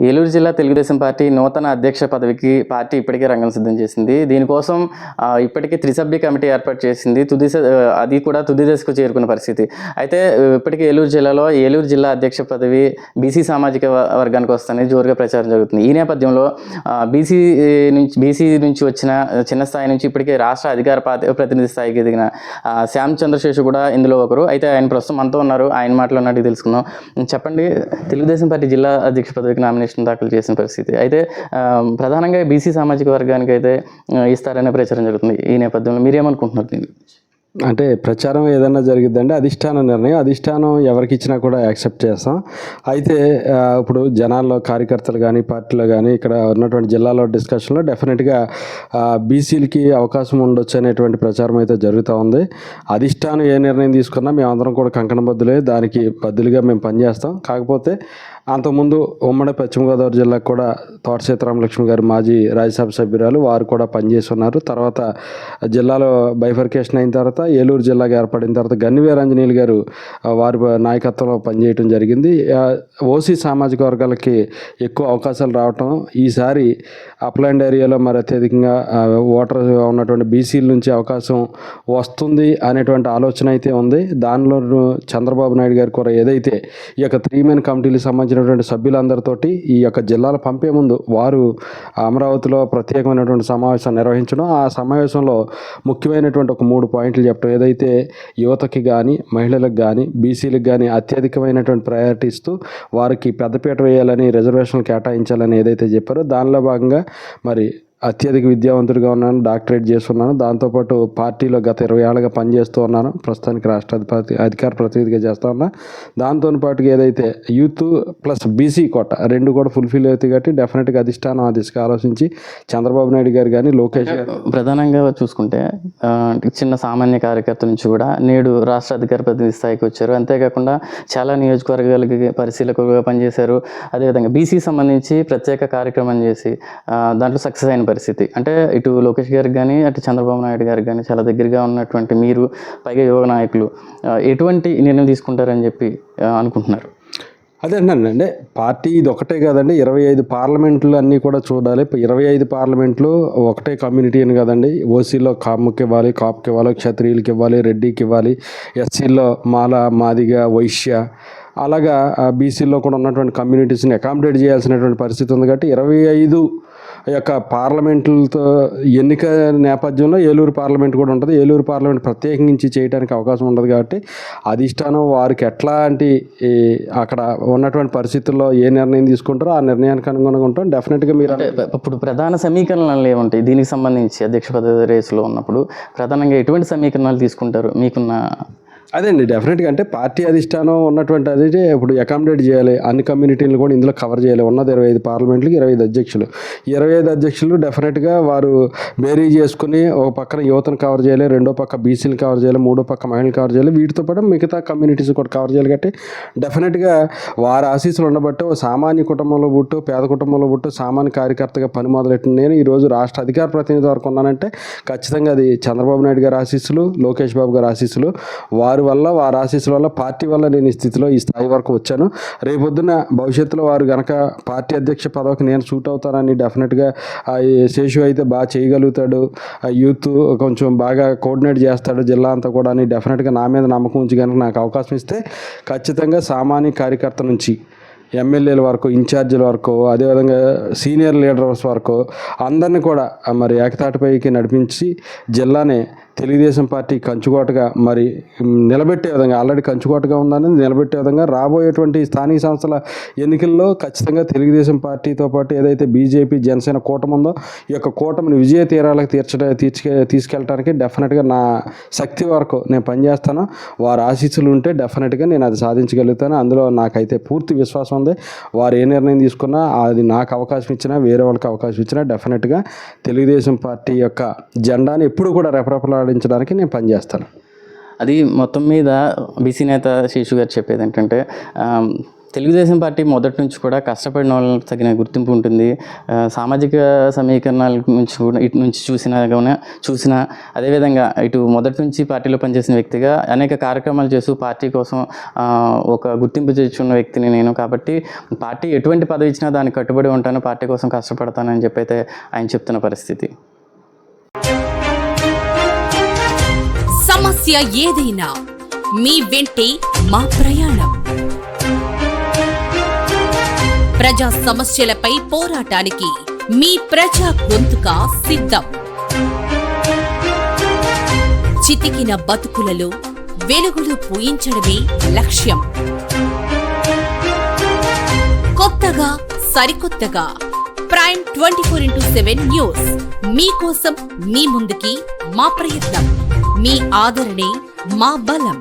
ఏలూరు జిల్లా తెలుగుదేశం పార్టీ నూతన అధ్యక్ష పదవికి పార్టీ ఇప్పటికే రంగం సిద్ధం చేసింది. దీనికోసం ఇప్పటికే త్రిసభ్య కమిటీ ఏర్పాటు చేసింది. అది కూడా తుది దశకు చేరుకున్న పరిస్థితి. అయితే ఇప్పటికే ఏలూరు జిల్లాలో ఏలూరు జిల్లా అధ్యక్ష పదవి బీసీ సామాజిక వర్గానికి వస్తుందని జోరుగా ప్రచారం జరుగుతుంది. ఈ నేపథ్యంలో బీసీ నుంచి వచ్చిన చిన్న స్థాయి నుంచి ఇప్పటికే రాష్ట్ర అధికార ప్రతినిధి స్థాయికి ఎదిగిన శ్యామ్ చంద్రశేషు కూడా ఇందులో ఒకరు. అయితే ఆయన ప్రస్తుతం మనతో ఉన్నారు. ఆయన మాటలు అడిగి తెలుసుకుందాం. చెప్పండి, తెలుగుదేశం పార్టీ జిల్లా అధ్యక్ష పదవికి నామినేషన్ దాఖలు చేసిన పరిస్థితి. అయితే ప్రధానంగా బీసీ సామాజిక వర్గానికి అయితే ఇస్తారనే ప్రచారం జరుగుతుంది. ఈ నేపథ్యంలో మీరేమనుకుంటున్నారు దీని గురించి? అంటే ప్రచారం ఏదైనా జరిగిద్దంటే అధిష్టానం నిర్ణయం, అధిష్టానం ఎవరికి ఇచ్చినా కూడా యాక్సెప్ట్ చేస్తాం. అయితే ఇప్పుడు జనాల్లో కార్యకర్తలు కానీ పార్టీలో కానీ ఇక్కడ ఉన్నటువంటి జిల్లాలో డిస్కషన్లో డెఫినెట్గా బీసీలకి అవకాశం ఉండొచ్చు అనేటువంటి ప్రచారం అయితే జరుగుతూ ఉంది. అధిష్టానం ఏ నిర్ణయం తీసుకున్నా మేమందరం కూడా కంకణబద్దులే, దానికి బద్దులుగా మేము పనిచేస్తాం. కాకపోతే అంతకుముందు ఉమ్మడి పశ్చిమ గోదావరి జిల్లాకు కూడా తోట సీతారామలక్ష్మి గారు మాజీ రాజ్యసభ సభ్యురాలు, వారు కూడా పనిచేసి ఉన్నారు. తర్వాత జిల్లాలో బైఫర్కేషన్ అయిన తర్వాత ఏలూరు జిల్లాగా ఏర్పడిన తర్వాత గన్నివేరు ఆంజనేయులు గారు వారి నాయకత్వంలో పనిచేయడం జరిగింది. ఓసీ సామాజిక వర్గాలకి ఎక్కువ అవకాశాలు రావటం, ఈసారి అప్లాండ్ ఏరియాలో మరి అత్యధికంగా ఓటర్ ఉన్నటువంటి బీసీల నుంచి అవకాశం వస్తుంది అనేటువంటి ఆలోచన అయితే ఉంది. దానిలో చంద్రబాబు నాయుడు గారు కూడా ఏదైతే ఈ యొక్క 3 మెన్ కమిటీలకు సంబంధించినటువంటి సభ్యులందరితోటి ఈ యొక్క జిల్లాలు పంపే ముందు వారు అమరావతిలో ప్రత్యేకమైనటువంటి సమావేశం నిర్వహించడం, ఆ సమావేశంలో ముఖ్యమైనటువంటి ఒక 3 పాయింట్లు చెప్పడం, ఏదైతే యువతకి కానీ మహిళలకు కానీ బీసీలకు కానీ అత్యధికమైనటువంటి ప్రయారిటీ ఇస్తూ వారికి పెద్దపీట వేయాలని, రిజర్వేషన్లు కేటాయించాలని ఏదైతే చెప్పారో దానిలో భాగంగా మరి అత్యధిక విద్యావంతుడిగా ఉన్నాను, డాక్టరేట్ చేస్తున్నాను. దాంతోపాటు పార్టీలో గత 20 ఏళ్ళగా పనిచేస్తూ ఉన్నాను. ప్రస్తుతానికి రాష్ట్ర అధికార ప్రతినిధిగా చేస్తూ ఉన్నా. దాంతో పాటుగా ఏదైతే యూత్ ప్లస్ బీసీ కోట 2 కూడా ఫుల్ఫిల్ అవుతాయి కాబట్టి డెఫినెట్గా అధిష్టానం ఆ దిశగా ఆలోచించి చంద్రబాబు నాయుడు గారు కానీ లోకేష్ గారు ప్రధానంగా చూసుకుంటే చిన్న సామాన్య కార్యకర్త నుంచి కూడా నేడు రాష్ట్ర అధికార ప్రతినిధి స్థాయికి వచ్చారు. అంతేకాకుండా చాలా నియోజకవర్గాలకి పరిశీలకులుగా పనిచేశారు. అదేవిధంగా బీసీ సంబంధించి ప్రత్యేక కార్యక్రమం చేసి దాంట్లో సక్సెస్ అయిన పరిస్థితి. అంటే ఇటు లోకేష్ గారికి కానీ అటు చంద్రబాబు నాయుడు గారికి కానీ చాలా దగ్గరగా ఉన్నటువంటి మీరు, పైగా యువ నాయకులు ఎటువంటి నిర్ణయం తీసుకుంటారని చెప్పి అనుకుంటున్నారు? అదే అంటే పార్టీ ఇది ఒకటే కాదండి, 25 పార్లమెంట్లు అన్నీ కూడా చూడాలి. 25 పార్లమెంట్లు ఒకటే కమ్యూనిటీ అని కదండి. ఓసీలో కాముకి ఇవ్వాలి, కాపుకి ఇవ్వాలి, క్షత్రియులకి ఇవ్వాలి, రెడ్డికి ఇవ్వాలి, ఎస్సీలో మాల, మాదిగ, వైశ్య, అలాగా బీసీలో కూడా ఉన్నటువంటి కమ్యూనిటీస్ని అకామిడేట్ చేయాల్సినటువంటి పరిస్థితి ఉంది. కాబట్టి 25 యొక్క పార్లమెంట్లతో ఎన్నిక నేపథ్యంలో ఏలూరు పార్లమెంట్ కూడా ఉంటుంది. ఏలూరు పార్లమెంట్ ప్రత్యేకించి చేయడానికి అవకాశం ఉండదు. కాబట్టి అధిష్టానం వారికి ఎట్లాంటి అక్కడ ఉన్నటువంటి పరిస్థితుల్లో ఏ నిర్ణయం తీసుకుంటారో ఆ నిర్ణయానికి అనుగుణంగా ఉంటాం. డెఫినెట్గా మీరు ఇప్పుడు ప్రధాన సమీకరణలు ఏముంటాయి దీనికి సంబంధించి? అధ్యక్ష పదవి రేసులో ఉన్నప్పుడు ప్రధానంగా ఎటువంటి సమీకరణాలు తీసుకుంటారు మీకున్న? అదే అండి, డెఫినెట్గా అంటే పార్టీ అధిష్టానం ఉన్నటువంటి అదే ఇప్పుడు అకామిడేట్ చేయాలి, అన్ని కమ్యూనిటీలు కూడా ఇందులో కవర్ చేయాలి. ఉన్నది 25 పార్లమెంట్లకి 25 అధ్యక్షులు. 25 అధ్యక్షులు డెఫినెట్గా వారు బేరీ చేసుకుని ఒక పక్కన యువతను కవర్ చేయాలి, రెండో పక్క బీసీలు కవర్ చేయాలి, మూడో పక్క మహిళలు కవర్ చేయాలి, వీటితో పాటు మిగతా కమ్యూనిటీస్ కూడా కవర్ చేయాలి. కాబట్టి డెఫినెట్గా వారి ఆశీస్సులు ఉండబట్టి సామాన్య కుటుంబంలో పుట్టు, పేద కుటుంబంలో పుట్టు, సామాన్య కార్యకర్తగా పని మొదలెట్టిన నేను ఈరోజు రాష్ట్ర అధికార ప్రతినిధి వరకు ఉన్నానంటే ఖచ్చితంగా అది చంద్రబాబు నాయుడు గారి ఆశీస్సులు, లోకేష్ బాబు గారి ఆశీస్సులు, వారి ఆశీస్సుల వల్ల, పార్టీ వల్ల నేను ఈ స్థితిలో ఈ స్థాయి వరకు వచ్చాను. రేపొద్దున భవిష్యత్తులో వారు కనుక పార్టీ అధ్యక్ష పదవికి నేను సూట్ అవుతానని డెఫినెట్గా శేషు అయితే బాగా చేయగలుగుతాడు, యూత్ కొంచెం బాగా కోఆర్డినేట్ చేస్తాడు జిల్లా అంతా కూడా అని డెఫినెట్గా నా మీద నమ్మకం ఉంచి కనుక నాకు అవకాశం ఇస్తే ఖచ్చితంగా సామాన్య కార్యకర్త నుంచి ఎమ్మెల్యేల వరకు, ఇన్ఛార్జీల వరకు, అదేవిధంగా సీనియర్ లీడర్స్ వరకు అందరినీ కూడా మరి ఏకతాటిపైకి నడిపించి జిల్లానే తెలుగుదేశం పార్టీ కంచుకోటగా మరి నిలబెట్టే విధంగా, ఆల్రెడీ కంచుకోటగా ఉందని నిలబెట్టే విధంగా రాబోయేటువంటి స్థానిక సంస్థల ఎన్నికల్లో ఖచ్చితంగా తెలుగుదేశం పార్టీతో పాటు ఏదైతే బీజేపీ జనసేన కూటమి ఉందో ఈ యొక్క కూటమిని విజయ తీరాలకు తీసుకెళ్ళడానికి డెఫినెట్గా నా శక్తి వరకు నేను పనిచేస్తాను. వారి ఆశీస్సులు ఉంటే డెఫినెట్గా నేను అది సాధించగలుగుతాను. అందులో నాకైతే పూర్తి విశ్వాసం ఉంది. వారు ఏ నిర్ణయం తీసుకున్నా, అది నాకు అవకాశం ఇచ్చినా, వేరే వాళ్ళకి అవకాశం ఇచ్చినా డెఫినెట్గా తెలుగుదేశం పార్టీ యొక్క జెండాని ఎప్పుడు కూడా రెపరెపలాడించడానికి నేను పనిచేస్తాను. అది మొత్తం మీద బీసీ నేత శేషు గారు చెప్పేది ఏంటంటే తెలుగుదేశం పార్టీ మొదటి నుంచి కూడా కష్టపడిన వాళ్ళకి తగిన గుర్తింపు ఉంటుంది. సామాజిక సమీకరణాల నుంచి కూడా ఇటు నుంచి చూసినా అదేవిధంగా ఇటు మొదటి నుంచి పార్టీలో పనిచేసిన వ్యక్తిగా అనేక కార్యక్రమాలు చేస్తూ పార్టీ కోసం ఒక గుర్తింపు తెచ్చుకున్న వ్యక్తిని నేను. కాబట్టి పార్టీ ఎటువంటి పదవి ఇచ్చినా దానికి కట్టుబడి ఉంటాను, పార్టీ కోసం కష్టపడతానని చెప్పి అయితే ఆయన చెప్తున్న పరిస్థితి. సమస్య ఏదైనా మీ వెంటే మా ప్రయాణం. ప్రజా సమస్యలపై పోరాటానికి మీ ప్రజా గొంతుక సిద్ధం. చితికిన బతుకులలో వెలుగులు పూయించడమే లక్ష్యం. కొత్తగా సరికొత్తగా ప్రైమ్ 24x7 న్యూస్ మీకోసం మీ ముందుకి మా ప్రయత్నం. మీ ఆదరణే మా బలం.